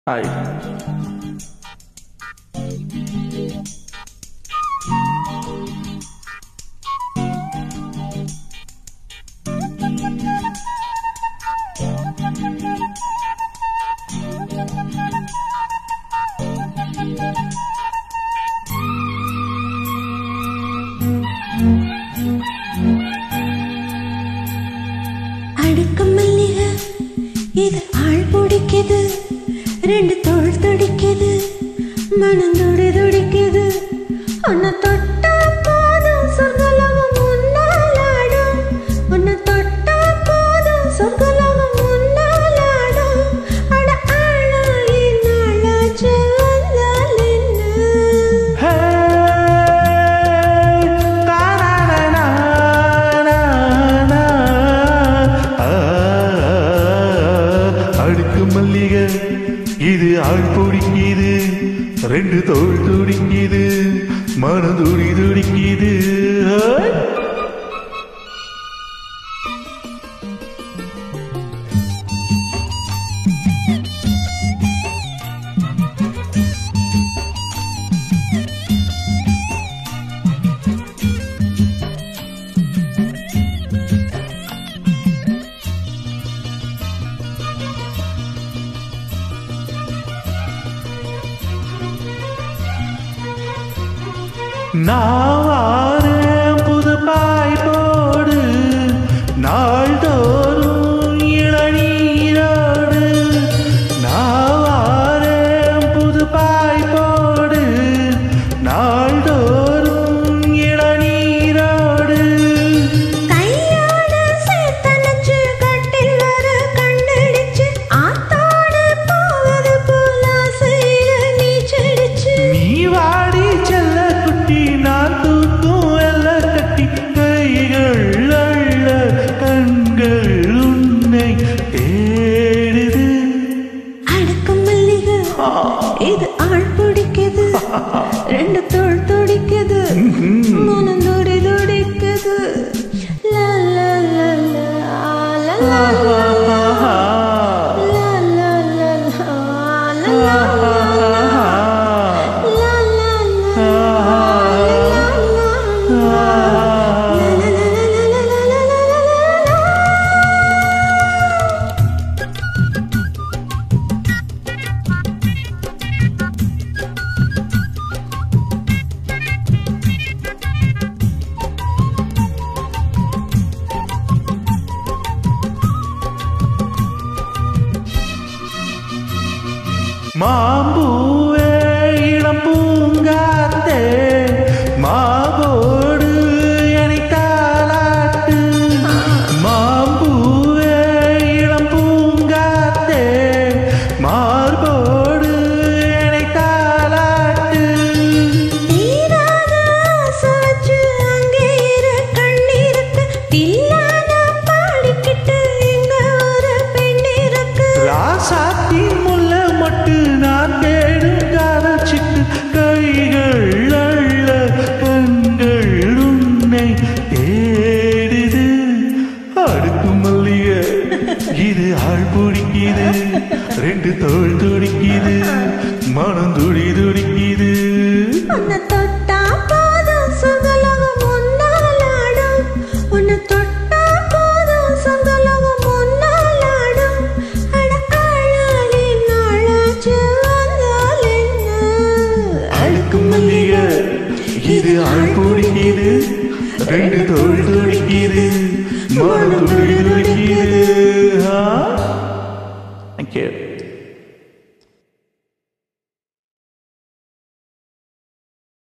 Hai. அடுக்கமல்லிகை இது ஆள் பிடிக்குது, ரெண்டு தோள் துடிக்குது, மனம் துடி துடிக்குது. உன்னை தொட்டா போதும் சொர்க்கலோகம் முன்னால் ஆடும், உன்னை தொட்டா போதும் சொர்க்கலோகம் முன்னால் ஆடும். அட ஆளாகி நாளாச்சு வந்தால் என்ன? அடுக்கு மல்லிகை இது ஆள் பிடிக்குது, ரெண்டு தோள் துடிக்குது, மனம் துடி துடிக்குது. நான் வாரேன் புது பாய் போடு, நாள்தோறும் இளநீரோடு. நான் வாரேன் புது பாய் போடு, நாள்தோறும் இளநீரோடு. கையோடு சேர்த்தணைச்சு கட்டில் வர கண்டடிச்சு, ஆத்தோடு போவது போல செய்ய நீ செடிச்சு. நீ வாடி செல்ல குட்டி, நான் தூக்கும் எல்ல கட்டி. கைகள் அள்ள கண்கள் உன்னை தேடுது. அடுக்கு மல்லிகை இது ஆள் பிடிக்குது, ரெண்டு தோள் துடிக்குது, மனம் துடி துடிக்குது. லா லா லா லா லா லா லா லா லா லா லா மாம்பூவே இளம் பூங்காத்தே, மாவோடு என்னை தாலாட்டு. மாம்பூவே இளம் பூங்காத்தே, மார்போடு என்னை தாலாட்டு. தீராத ஆசை வச்சு அங்கே இரு கண்ணீருக்கு, தில்லான பாடிக்கிட்டு இங்க ஒரு பெண் இருக்கு. ராசாத்தி முல்ல மட்டு நான் தேடும் காதச்சிட்டு. கைகள் அள்ள கண்கள் உன்னை தேடுது. அடுக்கு மல்லிகை இது ஆள் பிடிக்குது, ரெண்டு தோள் துடிக்குது, மனம் துடி துடிக்குது. உன்னை தொட்டா போதும் சொர்க்கலோகம் முன்னால் ஆடும், உன்னை தொட்டா போதும் சொர்க்கலோகம் முன்னால் ஆடும். அட ஆளாகி நாளாச்சு வந்தால் என்ன? அடுக்கு மல்லிகை இது ஆள் பிடிக்குது, ரெண்டு தோள் துடிக்குது, மனம் துடி துடிக்குது. Thank you.